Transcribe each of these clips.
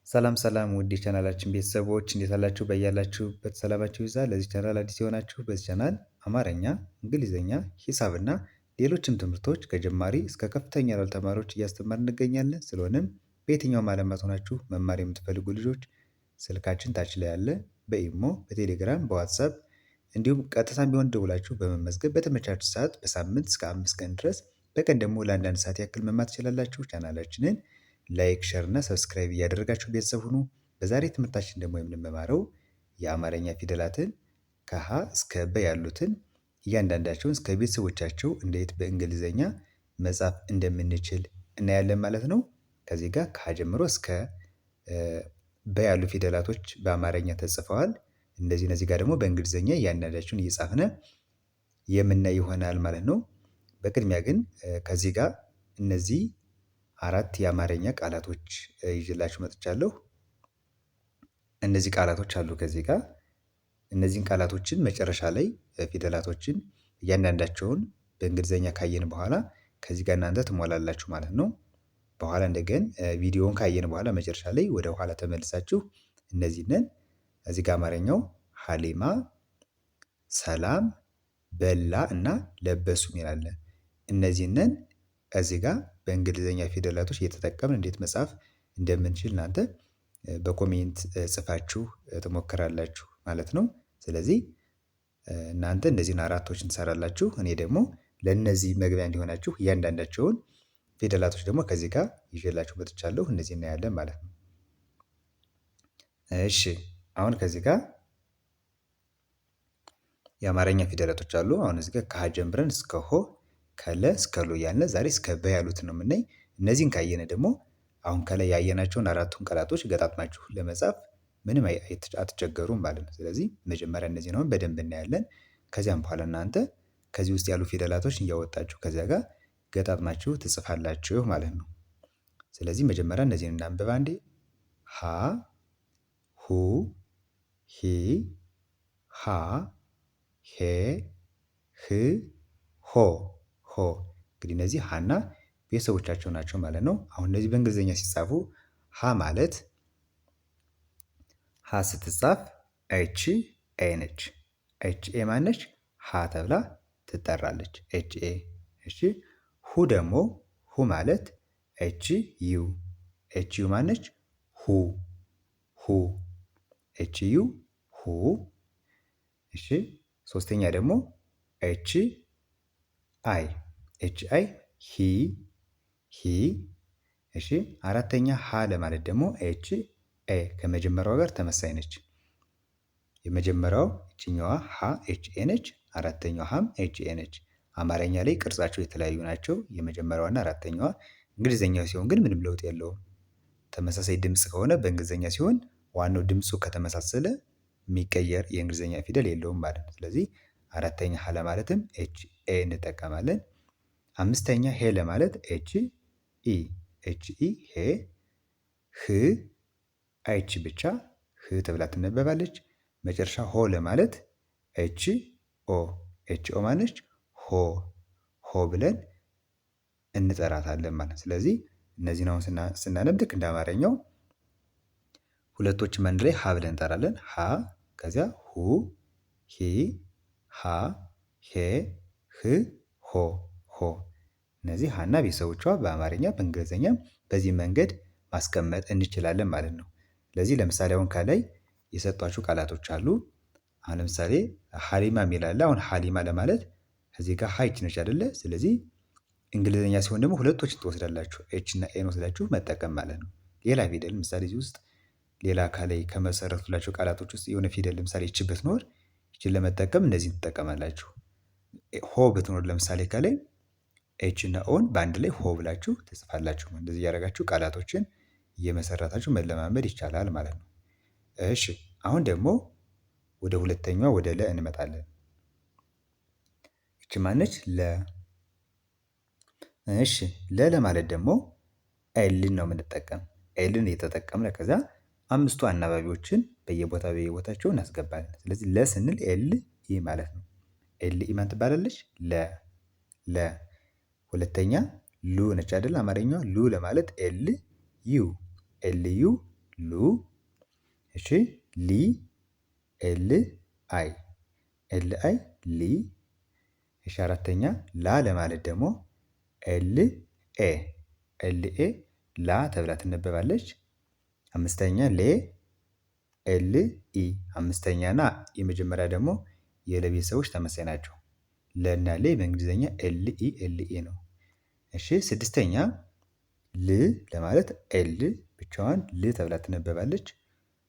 ሰላም ሰላም ውድ የቻናላችን ቤተሰቦች እንዴት አላችሁ? በያላችሁበት ሰላማችሁ ይብዛ። ለዚህ ቻናል አዲስ የሆናችሁ በዚህ ቻናል አማርኛ፣ እንግሊዝኛ፣ ሂሳብና ሌሎችም ትምህርቶች ከጀማሪ እስከ ከፍተኛ ላሉ ተማሪዎች እያስተማር እንገኛለን። ስለሆነም በየትኛውም ዓለማት ሆናችሁ መማር የምትፈልጉ ልጆች ስልካችን ታች ላይ ያለ በኢሞ፣ በቴሌግራም፣ በዋትሳፕ እንዲሁም ቀጥታም ቢሆን ደውላችሁ በመመዝገብ በተመቻችሁ ሰዓት በሳምንት እስከ 5 ቀን ድረስ በቀን ደግሞ ለአንዳንድ ሰዓት ያክል መማር ትችላላችሁ። ቻናላችንን ላይክ ሸር እና ሰብስክራይብ እያደረጋችሁ ቤተሰብ ሁኑ። በዛሬ ትምህርታችን ደግሞ የምንማረው የአማርኛ ፊደላትን ከሀ እስከ በ ያሉትን እያንዳንዳቸውን እስከ ቤተሰቦቻቸው እንዴት በእንግሊዘኛ መጻፍ እንደምንችል እናያለን ማለት ነው። ከዚህ ጋር ከሀ ጀምሮ እስከ በ ያሉ ፊደላቶች በአማርኛ ተጽፈዋል። እነዚህ ጋር ደግሞ በእንግሊዘኛ እያንዳንዳቸውን እየጻፍን የምናይ ይሆናል ማለት ነው። በቅድሚያ ግን ከዚህ ጋር እነዚህ 4 የአማርኛ ቃላቶች ይዤላችሁ መጥቻለሁ። እነዚህ ቃላቶች አሉ ከዚህ ጋር እነዚህን ቃላቶችን መጨረሻ ላይ ፊደላቶችን እያንዳንዳቸውን በእንግሊዘኛ ካየን በኋላ ከዚህ ጋር እናንተ ትሞላላችሁ ማለት ነው። በኋላ እንደገን ቪዲዮውን ካየን በኋላ መጨረሻ ላይ ወደ ኋላ ተመልሳችሁ እነዚህን እዚህ ጋር አማርኛው ሀሊማ፣ ሰላም፣ በላ እና ለበሱ ይላል። እነዚህን እዚህ ጋር በእንግሊዘኛ ፊደላቶች እየተጠቀምን እንዴት መጻፍ እንደምንችል እናንተ በኮሜንት ጽፋችሁ ትሞክራላችሁ ማለት ነው። ስለዚህ እናንተ እነዚህን አራቶችን ትሰራላችሁ። እኔ ደግሞ ለእነዚህ መግቢያ እንዲሆናችሁ እያንዳንዳቸውን ፊደላቶች ደግሞ ከዚህ ጋር ይዤላችሁ መጥቻለሁ። እነዚህ እናያለን ማለት ነው። እሺ አሁን ከዚህ ጋር የአማርኛ ፊደላቶች አሉ። አሁን እዚህ ጋር ከሀ ጀምረን እስከ ሆ ከለ እስከ ሎ ያልነ ዛሬ እስከ በ ያሉትን ነው የምናይ። እነዚህን ካየነ ደግሞ አሁን ከላይ ያየናቸውን አራቱን ቃላቶች ገጣጥማችሁ ለመጻፍ ምንም አትቸገሩም ማለት ነው። ስለዚህ መጀመሪያ እነዚህን አሁን በደንብ እናያለን። ከዚያም በኋላ እናንተ ከዚህ ውስጥ ያሉ ፊደላቶች እያወጣችሁ ከዚያ ጋር ገጣጥማችሁ ትጽፋላችሁ ማለት ነው። ስለዚህ መጀመሪያ እነዚህን እናንብብ አንዴ። ሀ ሁ ሂ ሃ ሄ ህ ሆ ሆ እንግዲህ እነዚህ ሀና ቤተሰቦቻቸው ናቸው ማለት ነው። አሁን እነዚህ በእንግሊዝኛ ሲጻፉ ሀ ማለት ሀ ስትጻፍ ኤች ኤ ነች። ኤች ኤ ማነች? ሀ ተብላ ትጠራለች። ኤች ኤ። እሺ ሁ ደግሞ ሁ ማለት ኤች ዩ ኤች ዩ ማነች? ሁ ሁ ኤች ዩ ሁ። እሺ ሶስተኛ ደግሞ ኤች አይ ኤች አይ ሂ ሂ። እሺ አራተኛ ሀ ለማለት ደግሞ ኤች ኤ ከመጀመሪያው ጋር ተመሳይ ነች። የመጀመሪያው እችኛዋ ሀ ኤች ኤ ነች። አራተኛዋ ሀም ኤች ኤ ነች። አማርኛ ላይ ቅርጻቸው የተለያዩ ናቸው። የመጀመሪያዋና አራተኛዋ እንግሊዘኛው ሲሆን ግን ምንም ለውጥ የለውም። ተመሳሳይ ድምፅ ከሆነ በእንግሊዘኛ ሲሆን ዋናው ድምፁ ከተመሳሰለ የሚቀየር የእንግሊዘኛ ፊደል የለውም ማለት ነው። ስለዚህ አራተኛ ሀ ለማለትም ኤች ኤ እንጠቀማለን። አምስተኛ ሄ ለማለት ኤች ኢ ኤች ኢ ሄ። ህ አይች ብቻ ህ ተብላ ትነበባለች። መጨረሻ ሆ ለማለት ኤች ኦ ኤች ኦ ማነች? ሆ ሆ ብለን እንጠራታለን ማለት። ስለዚህ እነዚህን አሁን ስናነብ ልክ እንደ አማርኛው ሁለቶችን አንድ ላይ ሀ ብለን እንጠራለን። ሀ ከዚያ ሁ ሂ ሃ ሄ ህ ሆ ሆ። እነዚህ ሀና ቤተሰቦቿ በአማርኛ በእንግሊዝኛ በዚህ መንገድ ማስቀመጥ እንችላለን ማለት ነው። ለዚህ ለምሳሌ አሁን ከላይ የሰጧችሁ ቃላቶች አሉ። አሁን ለምሳሌ ሀሊማ የሚል አለ። አሁን ሀሊማ ለማለት እዚህ ጋር ሀይች ነች አይደለ? ስለዚህ እንግሊዝኛ ሲሆን ደግሞ ሁለቶችን ትወስዳላችሁ። ኤች እና ኤን ወስዳችሁ መጠቀም ማለት ነው። ሌላ ፊደል ምሳሌ እዚህ ውስጥ ሌላ ከላይ ከመሰረቱላቸው ቃላቶች ውስጥ የሆነ ፊደል ለምሳሌ ይቺ ብትኖር ይቺን ለመጠቀም እነዚህን ትጠቀማላችሁ። ሆ ብትኖር ለምሳሌ ከላይ ኤች እና ኦን በአንድ ላይ ሆ ብላችሁ ትጽፋላችሁ። እንደዚህ እያደረጋችሁ ቃላቶችን እየመሰረታችሁ መለማመድ ይቻላል ማለት ነው። እሺ አሁን ደግሞ ወደ ሁለተኛዋ ወደ ለ እንመጣለን። ይቺ ማነች? ለ። እሺ ለ ለማለት ደግሞ ኤልን ነው የምንጠቀም። ኤልን እየተጠቀምነ ከዛ አምስቱ አናባቢዎችን በየቦታቸው እናስገባለን። ስለዚህ ለ ስንል ኤል ኢ ማለት ነው። ኤል ኢ ማን ትባላለች? ለ ለ። ሁለተኛ ሉ ነች አይደል? አማርኛዋ ሉ ለማለት ኤል ዩ ኤል ዩ ሉ። እሺ ሊ ኤል አይ ሊ። እሺ አራተኛ ላ ለማለት ደግሞ ኤል ኤ ላ ተብላ ትነበባለች። አምስተኛ ሌ ኤል ኢ አምስተኛ እና የመጀመሪያ ደግሞ የለ ቤተሰቦች ተመሳሳይ ናቸው። ለና ሌ በእንግሊዘኛ ኤል ኢ ነው። እሺ ስድስተኛ ል ለማለት ኤል ብቻዋን ል ተብላ ትነበባለች።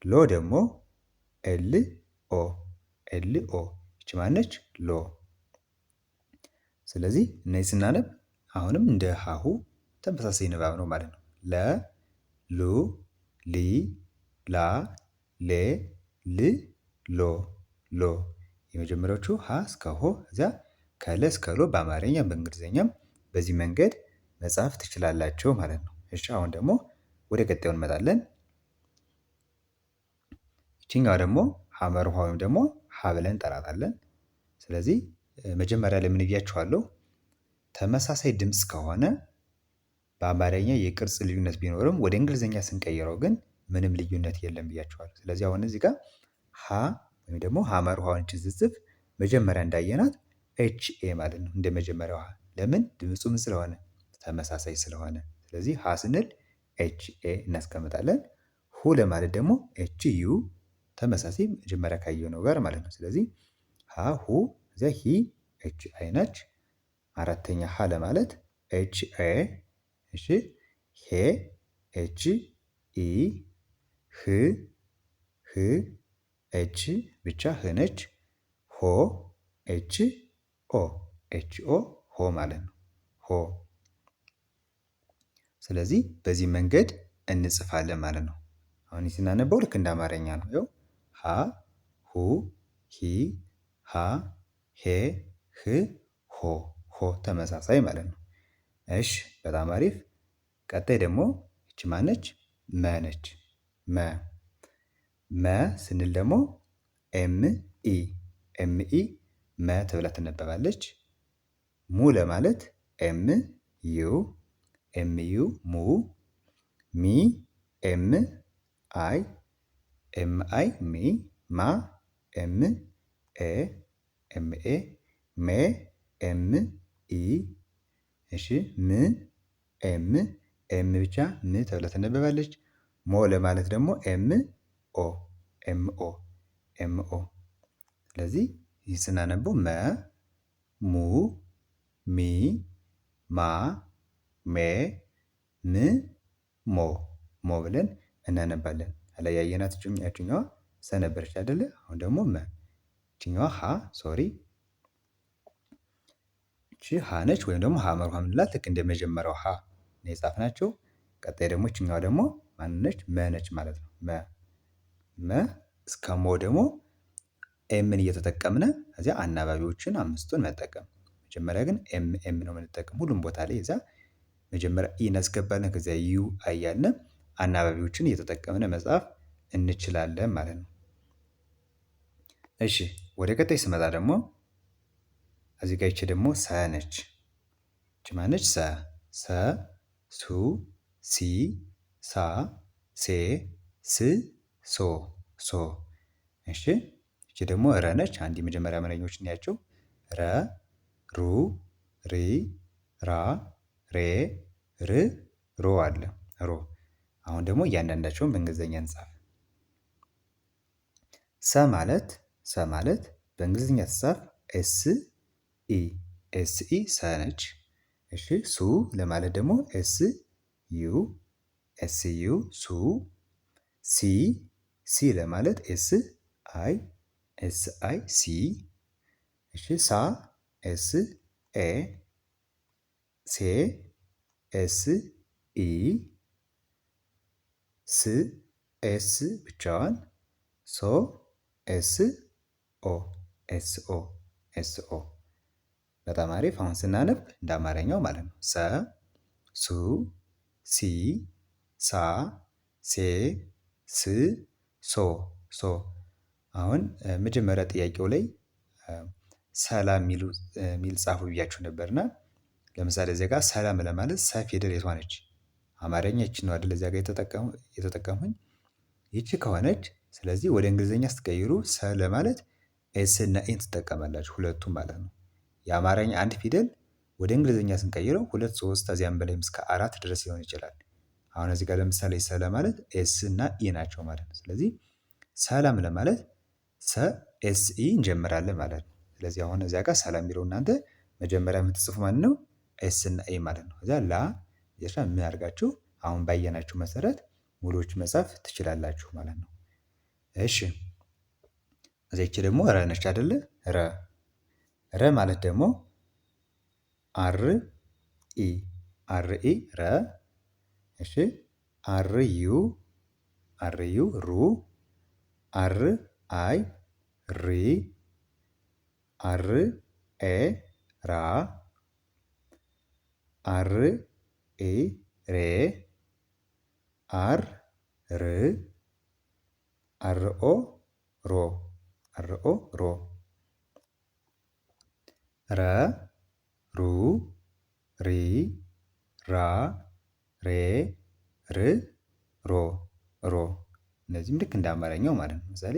ሎ ደግሞ ኤል ኦ ይቺ ማነች? ሎ። ስለዚህ እነዚህ ስናነብ አሁንም እንደ ሀሁ ተመሳሳይ ንባብ ነው ማለት ነው። ለ ሉ ሊ ላ ሌ ል ሎ የመጀመሪያዎቹ ሀ እስከ ሆ እዚያ ከለ እስከ ሎ በአማርኛም በእንግሊዝኛም በዚህ መንገድ መጻፍ ትችላላችሁ ማለት ነው። እሺ አሁን ደግሞ ወደ ቀጣዩ እንመጣለን። ይችኛዋ ደግሞ ሐመር ውሃ ወይም ደግሞ ሀ ብለን እንጠራታለን። ስለዚህ መጀመሪያ ላይ ምን ብያችኋለሁ? ተመሳሳይ ድምፅ ከሆነ በአማርኛ የቅርጽ ልዩነት ቢኖርም ወደ እንግሊዝኛ ስንቀይረው ግን ምንም ልዩነት የለም ብያችኋለሁ። ስለዚህ አሁን እዚህ ጋር ሀ ወይም ደግሞ ሐመር ውሃውን ስጽፍ መጀመሪያ እንዳየናት ኤች ኤ ማለት ነው። እንደ መጀመሪያው ሀ ለምን ድምፁ ምን ስለሆነ ተመሳሳይ ስለሆነ። ስለዚህ ሀ ስንል ኤች ኤ እናስቀምጣለን። ሁ ለማለት ደግሞ ኤች ዩ ተመሳሳይ መጀመሪያ ካየነው ጋር ማለት ነው። ስለዚህ ሀ ሁ እዚያ ሂ ኤች አይ ነች። አራተኛ ሀ ለማለት ኤች ኤ። እሺ ሄ ኤች ኢ ህ ኤች ብቻ ህ ነች። ሆ ኤች ኦ ሆ ማለት ነው። ሆ። ስለዚህ በዚህ መንገድ እንጽፋለን ማለት ነው። አሁን ስናነበው ልክ እንደ አማርኛ ነው። ይኸው ሀ ሁ ሂ ሃ ሄ ህ ሆ ተመሳሳይ ማለት ነው። እሺ በጣም አሪፍ። ቀጣይ ደግሞ ይቺ ማነች? መ ነች። መ ስንል ደግሞ ኤም ኢ መ ተብላ ትነበባለች። ሙ ለማለት ኤም ዩ ሙ። ሚ ኤም አይ ሚ ማ ኤም ኤ ሜ ኤም ኢ። እሺ ም ኤም ብቻ ም ተብላ ትነበባለች። ሞ ለማለት ደግሞ ኤም ኦ። ስለዚህ ይህ ስናነበው መ ሙ ሚ ማ ሜ ም ሞ ብለን እናነባለን። ከላይ ያየናት ያችኛዋ ሰ ነበረች አይደለ? አሁን ደግሞ መ። ይችኛዋ ሀ ሶሪ እቺ ሀ ነች ወይም ደግሞ ሐመር ውሃ የምንላት ልክ እንደ መጀመሪያው ሀ ነው የጻፍናቸው። ቀጣይ ደግሞ ይችኛዋ ደግሞ ማን ነች? መ ነች ማለት ነው። መ እስከ ሞ ደግሞ ኤምን እየተጠቀምነ ከዚያ አናባቢዎችን አምስቱን መጠቀም። መጀመሪያ ግን ኤም ነው የምንጠቀም ሁሉም ቦታ ላይ እዛ መጀመሪያ ኢ እናስገባለን ከዚያ ዩ አይ እያልን አናባቢዎችን እየተጠቀምነ መጻፍ እንችላለን ማለት ነው። እሺ ወደ ቀጣይ ስመጣ ደግሞ እዚህ ጋር ይቺ ደግሞ ሰ ነች። ይቺ ማነች? ሰ ሱ ሲ ሳ ሴ ስ ሶ። እሺ ይቺ ደግሞ ረ ነች። አንድ የመጀመሪያ አማርኛዎች እናያቸው። ረ ሩ ሪ ራ ሬ ር ሮ አለ ሮ። አሁን ደግሞ እያንዳንዳቸውን በእንግሊዝኛ እንጻፍ። ሰ ማለት በእንግሊዝኛ ትጻፍ ኤስ ኢ ሰ ነች። እሺ ሱ ለማለት ደግሞ ዩ ሱ። ሲ ለማለት ኤስ አይ ሲ። እሺ ሳ ኤ ሴ ኢ ስ ብቻዋን ሶ ኦ። በጣም አሪፍ። አሁን ስናነብ እንደ አማርኛው ማለት ነው። ሰ ሱ ሲ ሳ ሴ ስ ሶ። አሁን መጀመሪያ ጥያቄው ላይ ሰላም የሚል ጻፉ ብያችሁ ነበርና ለምሳሌ እዚህ ጋር ሰላም ለማለት ሰ ፊደል የቷ ነች? አማርኛ ይቺ ነው አይደል? እዚያ ጋር የተጠቀምኩኝ ይቺ ከሆነች ስለዚህ ወደ እንግሊዘኛ ስትቀይሩ ሰ ለማለት ኤስ እና ኤን ትጠቀማላችሁ ሁለቱም ማለት ነው። የአማርኛ አንድ ፊደል ወደ እንግሊዘኛ ስንቀይረው ሁለት ሶስት ከዚያም በላይም እስከ አራት ድረስ ሊሆን ይችላል። አሁን እዚህ ጋር ለምሳሌ ሰ ለማለት ኤስ እና ኢ ናቸው ማለት ነው። ስለዚህ ሰላም ለማለት ሰ ኤስ ኢ እንጀምራለን ማለት ነው። ስለዚህ አሁን እዚያ ጋር ሰላም የሚለው እናንተ መጀመሪያ የምትጽፉ ማለት ነው ኤስ እና ኤ ማለት ነው። እዚያ ላ የሻ ምን አድርጋችሁ አሁን ባየናችሁ መሰረት ሙሉዎች መጻፍ ትችላላችሁ ማለት ነው። እሺ እዚች ደግሞ ረ ነች አይደለ? ረ ማለት ደግሞ አር ኢ ረ። እሺ አር ዩ ሩ አር አይ ሪ አር ኤ ራ አር ኤ ሬ አር ር አር ኦ ሮ ረ ሩ ሪ ራ ሬ ር ሮ እነዚህም ልክ እንደ አማርኛው ማለት ነው። ለምሳሌ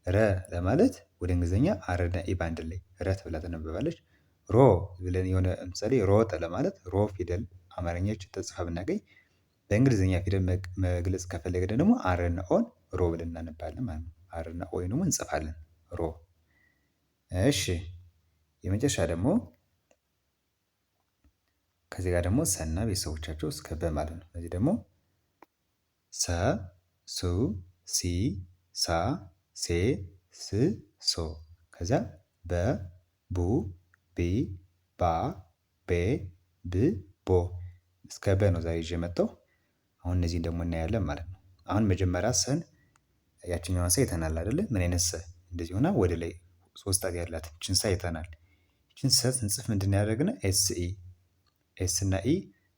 ረ ለማለት ወደ እንግሊዝኛ አር እና ኢ ባንድ ላይ ረ ተብላ ትነበባለች። ሮ ብለን የሆነ ለምሳሌ ሮጠ ለማለት ሮ ፊደል አማርኛችን ተጽፋ ብናገኝ በእንግሊዝኛ ፊደል መግለጽ ከፈለገ ደግሞ አር እና ኦን ሮ ብለን እናነባለን ማለት ነው። አር እና ኦ ደግሞ እንጽፋለን ሮ። እሺ የመጨረሻ ደግሞ ከዚህ ጋር ደግሞ ሰና ቤተሰቦቻቸው እስከ በ ማለት ነው። እዚህ ደግሞ ሰ ሱ ሲ ሳ ሴ ስ ሶ ከዛ በ ቡ ቢ ባ ቤ ብ ቦ እስከ በ ነው ዛሬ ይዤ መጣሁ። አሁን እነዚህን ደግሞ እናያለን ማለት ነው። አሁን መጀመሪያ ሰን ያችኛዋን ሰ አይተናል አይደለ? ምን አይነት ሰ እንደዚህ ሆና ወደ ላይ ሶስት ጣት ያላት እችን ሰ አይተናል። እችን ሰ ስንጽፍ ምንድን ያደረግነው ኤስ እና ኢ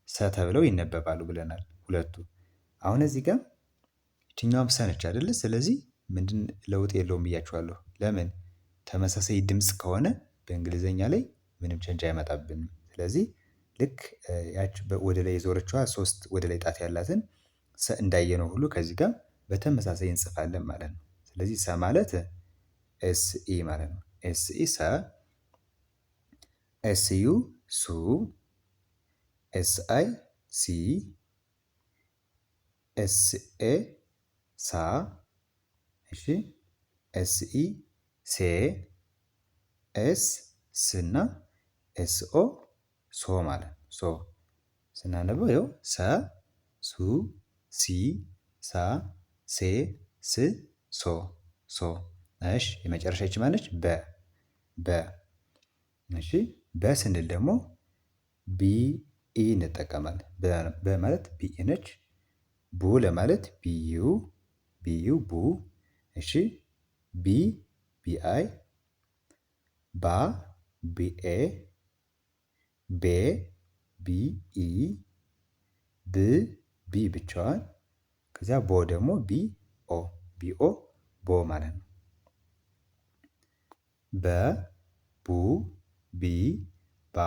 ሰ ተብለው ይነበባሉ ብለናል ሁለቱ። አሁን እዚህ ጋር ይችኛዋም ሰ ነች አይደለ? ስለዚህ ምንድን ለውጥ የለውም ብያችኋለሁ። ለምን? ተመሳሳይ ድምፅ ከሆነ በእንግሊዘኛ ላይ ምንም ቸንጅ አይመጣብንም። ስለዚህ ልክ ያች ወደ ላይ የዞረችዋ ሶስት ወደ ላይ ጣት ያላትን ሰ እንዳየነው ሁሉ ከዚህ ጋር በተመሳሳይ እንጽፋለን ማለት ነው። ስለዚህ ሰ ማለት ኤስ ኢ ማለት ነው። ኤስ ኢ ሰ፣ ኤስ ዩ ሱ፣ ኤስ አይ ሲ፣ ኤስ ኤ ሳ፣ እሺ ኤስ ኢ ሴ፣ ኤስ ስ እና ኤስ ኦ ሶ ማለት ነው። ሶ ስናነበው ይኸው ሰ ሱ ሲ ሳ ሴ ስ ሶ ሶ። እሺ የመጨረሻ ይች ማለች በ እሺ በ ስንል ደግሞ ቢ ኢ እንጠቀማለን። በ ማለት ቢ ኢ ነች። ቡ ለማለት ቢዩ ቡ። እሺ ቢ ቢ አይ፣ ባ ቢኤ፣ ቤ ቢኢ፣ ብ ቢ ብቻዋን፣ ከዚያ ቦ ደግሞ ቢኦ ቦ ማለት ነው። በ ቡ ቢ ባ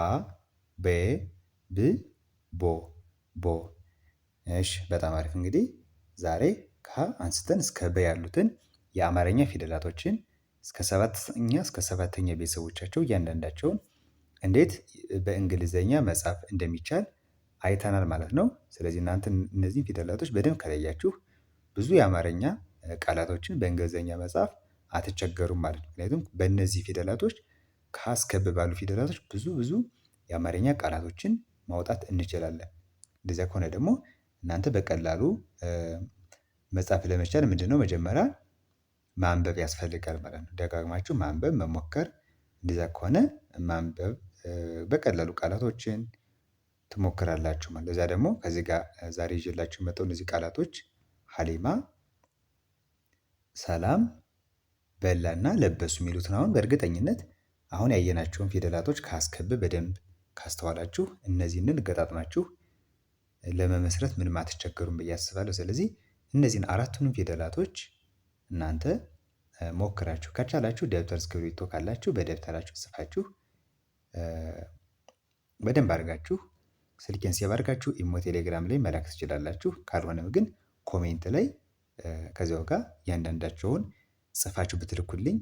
ቤ ብ ቦ። እሺ በጣም አሪፍ። እንግዲህ ዛሬ ከ አንስተን እስከ በ ያሉትን የአማርኛ ፊደላቶችን እስከ ሰባተኛ እስከ ሰባተኛ ቤተሰቦቻቸው እያንዳንዳቸውን እንዴት በእንግሊዘኛ መጻፍ እንደሚቻል አይተናል ማለት ነው። ስለዚህ እናንተ እነዚህን ፊደላቶች በደንብ ከለያችሁ ብዙ የአማርኛ ቃላቶችን በእንግሊዘኛ መጻፍ አትቸገሩም ማለት ነው። ምክንያቱም በእነዚህ ፊደላቶች ከ እስከ በ ባሉ ፊደላቶች ብዙ የአማርኛ ቃላቶችን ማውጣት እንችላለን። እንደዚያ ከሆነ ደግሞ እናንተ በቀላሉ መጻፍ ለመቻል ምንድነው መጀመሪያ ማንበብ ያስፈልጋል ማለት ነው። ደጋግማችሁ ማንበብ መሞከር። እንደዚያ ከሆነ ማንበብ በቀላሉ ቃላቶችን ትሞክራላችሁ ማለት ነው። ለዚያ ደግሞ ከዚህ ጋር ዛሬ ይዤላችሁ የመጣው እነዚህ ቃላቶች ሀሊማ፣ ሰላም፣ በላና ለበሱ የሚሉትን አሁን በእርግጠኝነት አሁን ያየናቸውን ፊደላቶች ከ እስከ በ በደንብ ካስተዋላችሁ እነዚህን ገጣጥማችሁ ለመመስረት ምንም አትቸገሩም ብዬ አስባለሁ። ስለዚህ እነዚህን አራቱንም ፊደላቶች እናንተ ሞክራችሁ ከቻላችሁ ደብተር እስክሪብቶ ካላችሁ በደብተራችሁ ጽፋችሁ በደንብ አድርጋችሁ ስልኬን ሴቭ አድርጋችሁ ኢሞ፣ ቴሌግራም ላይ መላክ ትችላላችሁ። ካልሆነም ግን ኮሜንት ላይ ከዚያው ጋር እያንዳንዳቸውን ጽፋችሁ ብትልኩልኝ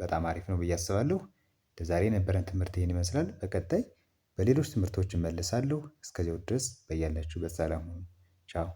በጣም አሪፍ ነው ብዬ አስባለሁ። ለዛሬ የነበረን ትምህርት ይህን ይመስላል። በቀጣይ በሌሎች ትምህርቶች እመለሳለሁ። እስከዚያው ድረስ በያላችሁበት ሰላም ሁኑ። ቻው